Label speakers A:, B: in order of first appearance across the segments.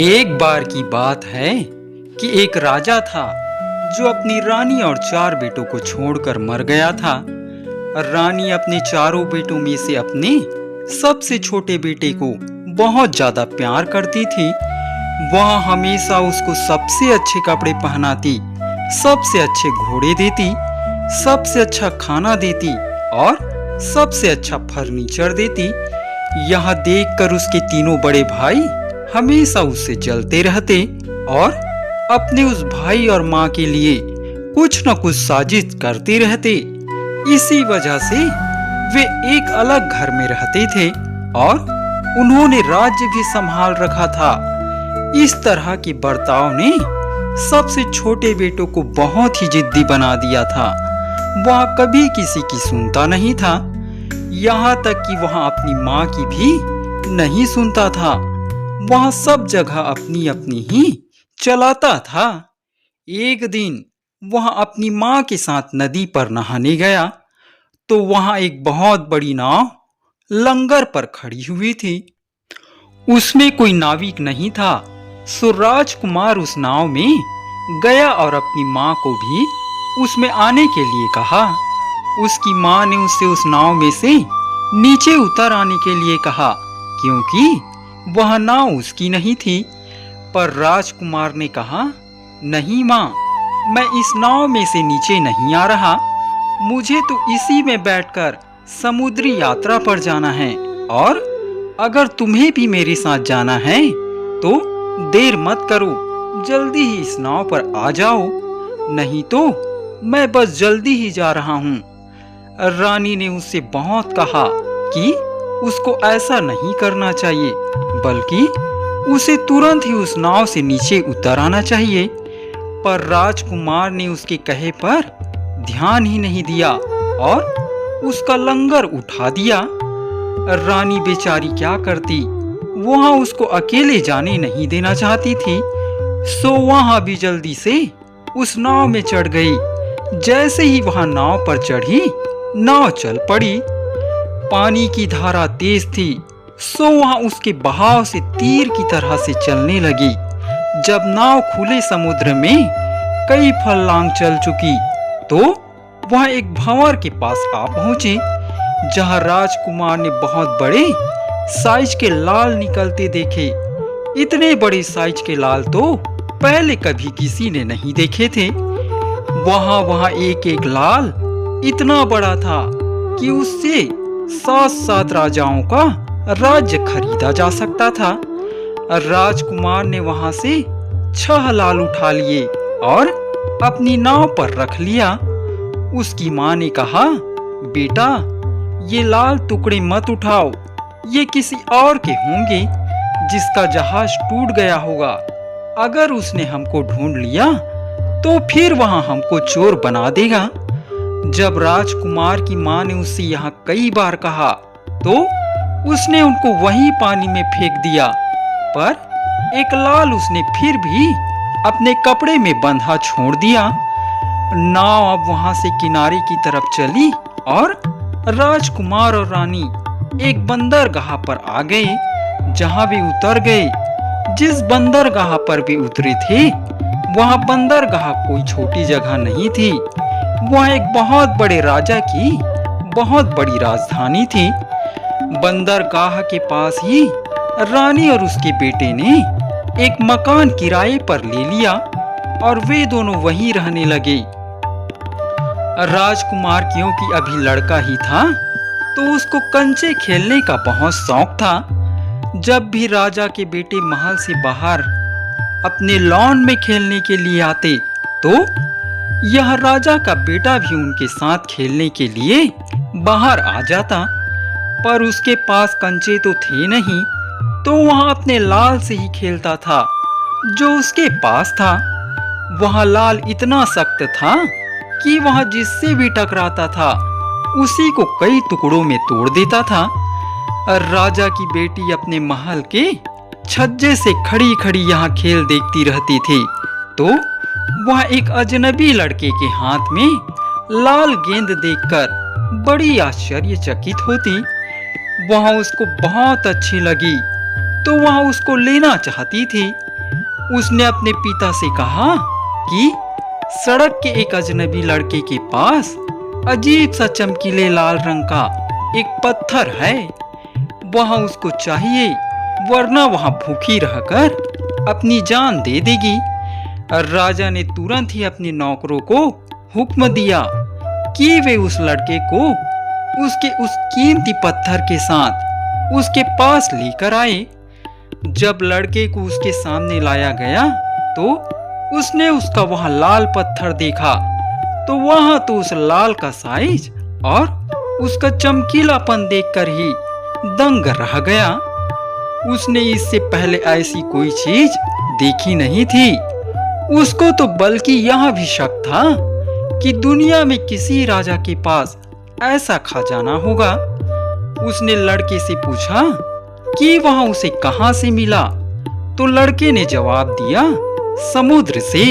A: एक बार की बात है कि एक राजा था जो अपनी रानी और 4 बेटों को छोड़कर मर गया था। रानी अपने चारों बेटों में से अपने सबसे छोटे बेटे को बहुत ज्यादा प्यार करती थी। वह हमेशा उसको सबसे अच्छे कपड़े पहनाती, सबसे अच्छे घोड़े देती, सबसे अच्छा खाना देती और सबसे अच्छा फर्नीचर देती। यह देखकर उसके तीनों बड़े भाई हमेशा उससे जलते रहते और अपने उस भाई और माँ के लिए कुछ न कुछ साजिश करते रहते। इसी वजह से वे एक अलग घर में रहते थे और उन्होंने राज्य भी संभाल रखा था। इस तरह के बर्ताव ने सबसे छोटे बेटों को बहुत ही जिद्दी बना दिया था। वह कभी किसी की सुनता नहीं था, यहाँ तक कि वह अपनी माँ की भी नहीं सुनता था। वह सब जगह अपनी अपनी ही चलाता था। एक दिन वह अपनी माँ के साथ नदी पर नहाने गया तो वहां एक बहुत बड़ी नाव लंगर पर खड़ी हुई थी। उसमें कोई नाविक नहीं था। सो राजकुमार उस नाव में गया और अपनी माँ को भी उसमें आने के लिए कहा। उसकी माँ ने उससे उस नाव में से नीचे उतर आने के लिए कहा, क्योंकि वह नाव उसकी नहीं थी। पर राजकुमार ने कहा, नहीं माँ, मैं इस नाव में से नीचे नहीं आ रहा। मुझे तो इसी में बैठकर समुद्री यात्रा पर जाना है और अगर तुम्हें भी मेरे साथ जाना है तो देर मत करो, जल्दी ही इस नाव पर आ जाओ, नहीं तो मैं बस जल्दी ही जा रहा हूँ। रानी ने उससे बहुत कहा कि उसको ऐसा नहीं करना चाहिए, बल्कि उसे तुरंत ही उस नाव से नीचे उतर आना चाहिए। पर राजकुमार ने उसके कहे पर ध्यान ही नहीं दिया और उसका लंगर उठा दिया। रानी बेचारी क्या करती, वहां उसको अकेले जाने नहीं देना चाहती थी। सो वहां भी जल्दी से उस नाव में चढ़ गई। जैसे ही वहां नाव पर चढ़ी, नाव चल पड़ी। पानी की धारा तेज थी, सो वहां उसके बहाव से तीर की तरह से चलने लगी। जब नाव खुले समुद्र में कई फर्लांग चल चुकी तो वह एक भंवर के पास आ पहुंची, जहां राजकुमार ने बहुत बड़े साइज के लाल निकलते देखे। इतने बड़े साइज के लाल तो पहले कभी किसी ने नहीं देखे थे। वहां एक एक लाल इतना बड़ा था कि उससे 7-7 राजाओं का राज्य खरीदा जा सकता था। राजकुमार ने वहां से 6 लाल उठा लिए और अपनी नाव पर रख लिया। उसकी माँ ने कहा, बेटा, ये लाल टुकड़े मत उठाओ, ये किसी और के होंगे जिसका जहाज टूट गया होगा। अगर उसने हमको ढूंढ लिया तो फिर वहां हमको चोर बना देगा। जब राजकुमार की माँ ने उससे यहाँ कई बार कहा तो उसने उनको वहीं पानी में फेंक दिया। पर एक लाल उसने फिर भी अपने कपड़े में बंधा छोड़ दिया। नाव अब वहां से किनारे की तरफ चली और राजकुमार और रानी एक बंदरगाह पर आ गए, जहां वे उतर गए। जिस बंदरगाह पर वे उतरे थे वहां बंदरगाह कोई छोटी जगह नहीं थी। वह एक बहुत बड़े राजा की बहुत बड़ी राजधानी थी। बंदरगाह के पास ही रानी और उसके बेटे ने एक मकान किराए पर ले लिया और वे दोनों वहीं रहने लगे। राजकुमार क्योंकि अभी लड़का ही था तो उसको कंचे खेलने का बहुत शौक था। जब भी राजा के बेटे महल से बाहर अपने लॉन में खेलने के लिए आते तो यह राजा का बेटा भी उनके साथ खेलने के लिए बाहर आ जाता। पर उसके पास कंचे तो थे नहीं, तो वह अपने लाल से ही खेलता था जो उसके पास था। वह लाल इतना सख्त था कि वह जिससे भी टकराता था उसी को कई टुकड़ों में तोड़ देता था। राजा की बेटी अपने महल के छज्जे से खड़ी खड़ी यहाँ खेल देखती रहती थी तो वह एक अजनबी लड़के के हाथ में लाल गेंद देखकर बड़ी आश्चर्यचकित होती। वह उसको बहुत अच्छी लगी तो वह उसको लेना चाहती थी, उसने अपने पिता से कहा कि सड़क के एक अजनबी लड़के के पास अजीब सा चमकीले लाल रंग का एक पत्थर है, वहां उसको चाहिए, वरना वहां भूखी रहकर अपनी जान दे देगी। राजा ने तुरंत ही अपने नौकरों को हुक्म दिया कि वे उस लड़के को उसके उस कीमती पत्थर के साथ उसके पास लेकर आए। जब लड़के को उसके सामने लाया गया तो उसने उसका वहां लाल पत्थर देखा तो वहां तो उस लाल का साइज और उसका चमकीलापन देखकर ही दंग रह गया। उसने इससे पहले ऐसी कोई चीज देखी नहीं थी। उसको तो बल्कि यह भी शक था कि दुनिया में किसी राजा के पास ऐसा खजाना होगा। उसने लड़के से पूछा कि वहां उसे कहां से मिला, तो लड़के ने जवाब दिया, समुद्र से।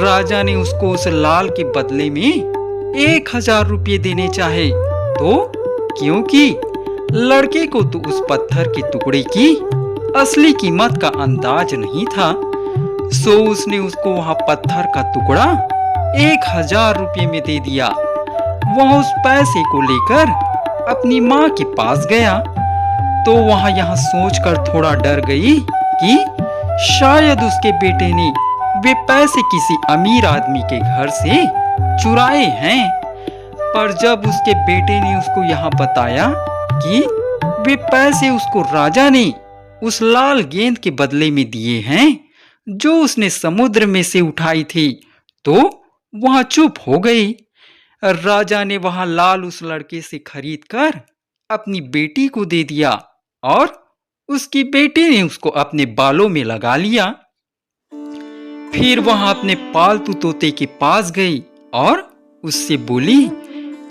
A: राजा ने उसको उस लाल के बदले में 1000 रुपये देने चाहे, तो क्योंकि लड़के को तो उस पत्थर के टुकड़े की असली कीमत का अंदाज नहीं था, सो उसने उसको वहां पत्थर का टुकड़ा 1000 रुपये में दे दिया। वह उस पैसे को लेकर अपनी माँ के पास गया तो वहां यह सोचकर थोड़ा डर गई कि शायद उसके बेटे ने वे पैसे किसी अमीर आदमी के घर से चुराए हैं। पर जब उसके बेटे ने उसको यह बताया कि वे पैसे उसको राजा ने उस लाल गेंद के बदले में दिए हैं जो उसने समुद्र में से उठाई थी, तो वहां चुप हो गई। राजा ने वहां लाल उस लड़के से खरीद कर अपनी बेटी को दे दिया और उसकी बेटी ने उसको अपने बालों में लगा लिया। फिर वहां अपने पालतू तोते के पास गई और उससे बोली,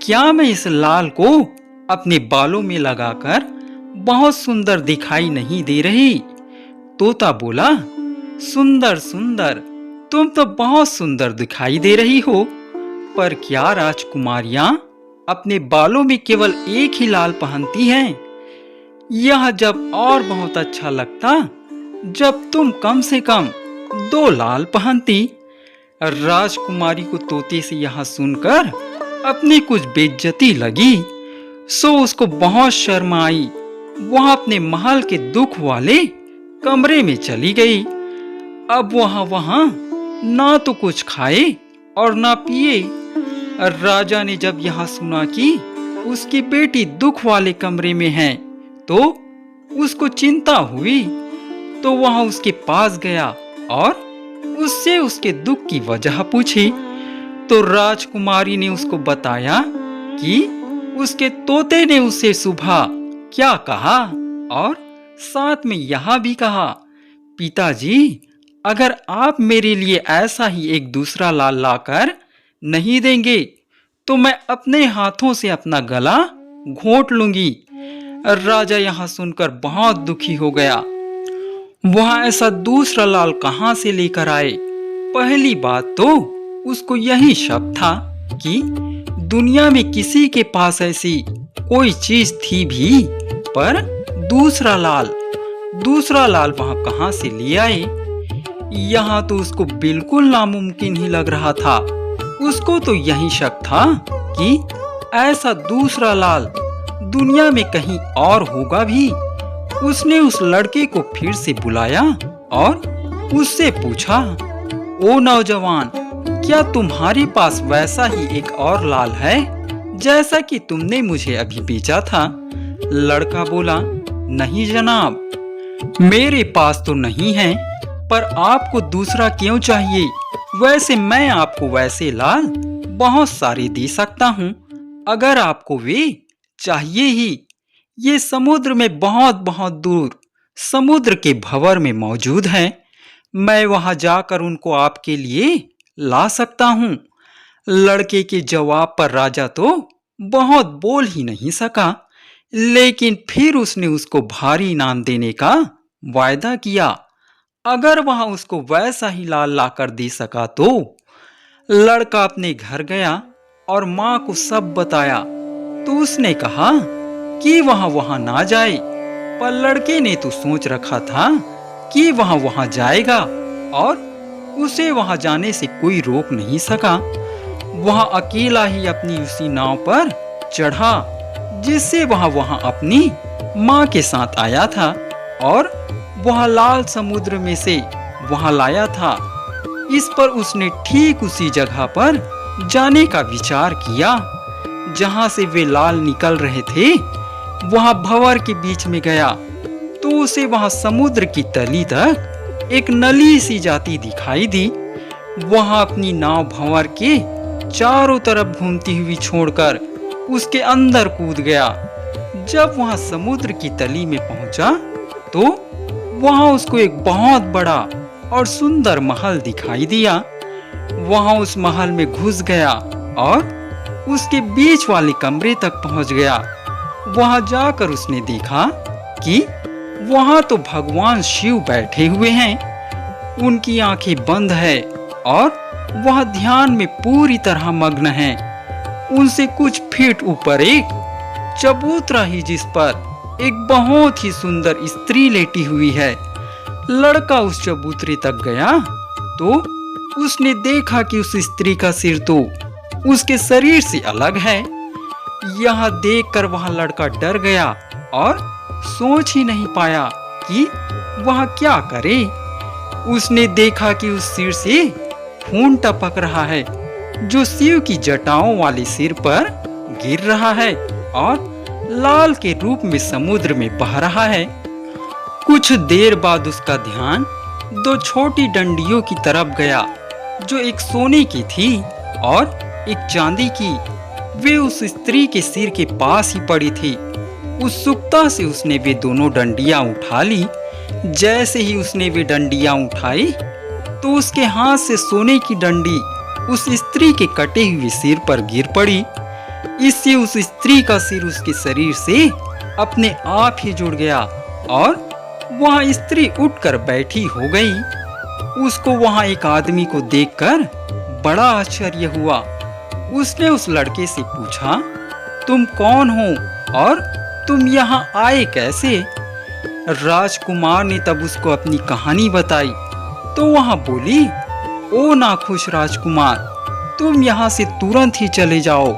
A: क्या मैं इस लाल को अपने बालों में लगाकर बहुत सुंदर दिखाई नहीं दे रही? तोता बोला, सुंदर सुंदर, तुम तो बहुत सुंदर दिखाई दे रही हो, पर क्या राजकुमारियां अपने बालों में केवल एक ही लाल पहनती हैं? यह जब और बहुत अच्छा लगता जब तुम कम से कम 2 लाल पहनती। राजकुमारी को तोते से यह सुनकर अपनी कुछ बेइज्जती लगी, सो उसको बहुत शर्म आई। वह अपने महल के दुख वाले कमरे में चली गई। अब वहां ना तो कुछ खाए और ना पिए। राजा ने जब यह सुना कि उसकी बेटी दुख वाले कमरे में है तो उसको चिंता हुई, तो वह उसके पास गया और उससे उसके दुख की वजह पूछी। तो राजकुमारी ने उसको बताया कि उसके तोते ने उसे सुबह क्या कहा और साथ में यह भी कहा, पिताजी, अगर आप मेरे लिए ऐसा ही एक दूसरा लाल लाकर नहीं देंगे तो मैं अपने हाथों से अपना गला घोंट लूंगी। राजा यह सुनकर बहुत दुखी हो गया। वह ऐसा दूसरा लाल कहां से लेकर आए? पहली बात तो उसको यही शक था कि दुनिया में किसी के पास ऐसी कोई चीज थी भी, पर दूसरा लाल वहां कहां से ले आए? यहाँ तो उसको बिल्कुल नामुमकिन ही लग रहा था। उसको तो यही शक था कि ऐसा दूसरा लाल दुनिया में कहीं और होगा भी। उसने उस लड़के को फिर से बुलाया और उससे पूछा, ओ नौजवान, क्या तुम्हारे पास वैसा ही एक और लाल है जैसा कि तुमने मुझे अभी बेचा था? लड़का बोला, नहीं जनाब, मेरे पास तो नहीं है, पर आपको दूसरा क्यों चाहिए? वैसे मैं आपको वैसे लाल बहुत सारे दे सकता हूँ, अगर आपको वे चाहिए ही। ये समुद्र में बहुत बहुत दूर समुद्र के भंवर में मौजूद है। मैं वहां जाकर उनको आपके लिए ला सकता हूँ। लड़के के जवाब पर राजा तो बहुत बोल ही नहीं सका, लेकिन फिर उसने उसको भारी इनाम देने का वायदा किया अगर वह उसको वैसा ही लाल लाकर दे सका तो। लड़का अपने घर गया और माँ को सब बताया, तो उसने कहा कि वह वहां ना जाए, पर लड़के ने तो सोच रखा था कि वह वहां जाएगा और उसे वहां जाने से कोई रोक नहीं सका। वह अकेला ही अपनी उसी नाव पर चढ़ा जिससे वहां अपनी माँ के साथ आया था और वह लाल समुद्र में से वहां लाया था। इस पर उसने ठीक उसी जगह पर जाने का विचार किया जहां से वे लाल निकल रहे थे। वहां भंवर के बीच में गया तो उसे वहां समुद्र की तली तक एक नली सी जाती दिखाई दी। वहां अपनी नाव भंवर के चारों तरफ घूमती हुई छोड़कर उसके अंदर कूद गया। जब वहां समुद्र की तली में पहुंचा तो वहां उसको एक बहुत बड़ा और सुंदर महल दिखाई दिया। वहां उस महल में घुस गया और उसके बीच वाले कमरे तक पहुंच गया। वहां जाकर उसने देखा कि वहां तो भगवान शिव बैठे हुए हैं। उनकी आंखें बंद है और वह ध्यान में पूरी तरह मग्न है। उनसे कुछ फीट ऊपर एक चबूतरा ही जिस पर एक बहुत ही सुंदर स्त्री लेटी हुई है। लड़का उस चबूतरे तक गया तो उसने देखा कि उस स्त्री का सिर तो उसके शरीर से अलग है। यह देखकर वह लड़का डर गया और सोच ही नहीं पाया कि वह क्या करे। उसने देखा कि उस सिर से खून टपक रहा है जो शिव की जटाओं वाले सिर पर गिर रहा है और लाल के रूप में समुद्र में बह रहा है। कुछ देर बाद उसका ध्यान दो छोटी डंडियों की तरफ गया जो एक सोने की थी और एक चांदी की। वे उस स्त्री के सिर के पास ही पड़ी थी। उत्सुकता से उसने वे दोनों डंडियां उठा ली। जैसे ही उसने वे डंडियां उठाई तो उसके हाथ से सोने की डंडी उस स्त्री के कटे हुए सिर पर गिर पड़ी। इससे उस स्त्री का सिर उसके शरीर से अपने आप ही जुड़ गया और वह स्त्री उठकर बैठी हो गई। उसको वहां एक आदमी को देखकर बड़ा आश्चर्य हुआ। उसने उस लड़के से पूछा, तुम कौन हो और तुम यहाँ आए कैसे? राजकुमार ने तब उसको अपनी कहानी बताई तो वह बोली, ओ नाखुश राजकुमार, तुम यहाँ से तुरंत ही चले जाओ,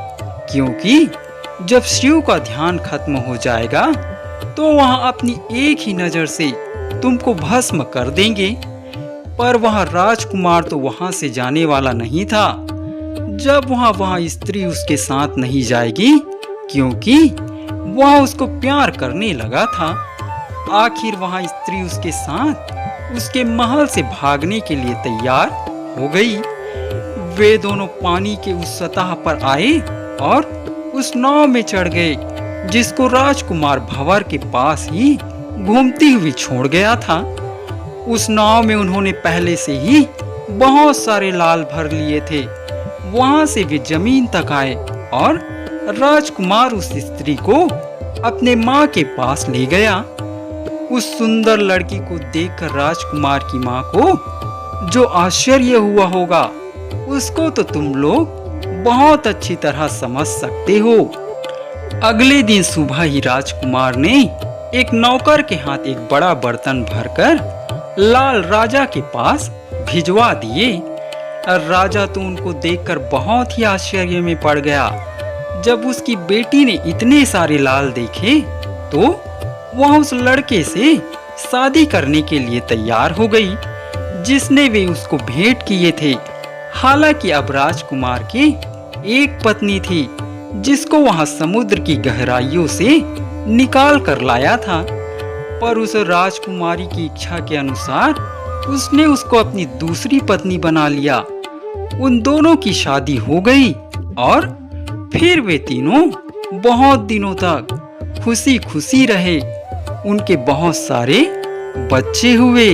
A: क्योंकि जब शिव का ध्यान खत्म हो जाएगा तो वह अपनी एक ही नजर से तुमको भस्म कर देंगे। पर वह राजकुमार तो वहां से जाने वाला नहीं था जब वह स्त्री उसके साथ नहीं जाएगी, क्योंकि वह उसको प्यार करने लगा था। आखिर वह स्त्री उसके साथ उसके महल से भागने के लिए तैयार हो गई। वे दोनों पानी के उस सतह पर आए और उस नाव में चढ़ गए जिसको राजकुमार भंवर के पास ही घूमती हुई छोड़ गया था। उस नाव में उन्होंने पहले से ही बहुत सारे लाल भर लिए थे। वहां से वे जमीन तक आए और राजकुमार उस स्त्री को अपने माँ के पास ले गया। उस सुंदर लड़की को देखकर राजकुमार की माँ को जो आश्चर्य हुआ होगा उसको तो तुम लोग बहुत अच्छी तरह समझ सकते हो। अगले दिन सुबह ही राजकुमार ने एक नौकर के हाथ एक बड़ा बर्तन भरकर लाल राजा के पास भिजवा दिए। राजा तो उनको देखकर बहुत ही आश्चर्य में पड़ गया। जब उसकी बेटी ने इतने सारे लाल देखे तो वह उस लड़के से शादी करने के लिए तैयार हो गई जिसने वे उसको भेंट किए थे। हालांकि अब राजकुमार की एक पत्नी थी जिसको वहां समुद्र की गहराइयों से निकाल कर लाया था, पर उस राजकुमारी की इच्छा के अनुसार उसने उसको अपनी दूसरी पत्नी बना लिया। उन दोनों की शादी हो गई और फिर वे तीनों बहुत दिनों तक खुशी खुशी रहे। उनके बहुत सारे बच्चे हुए।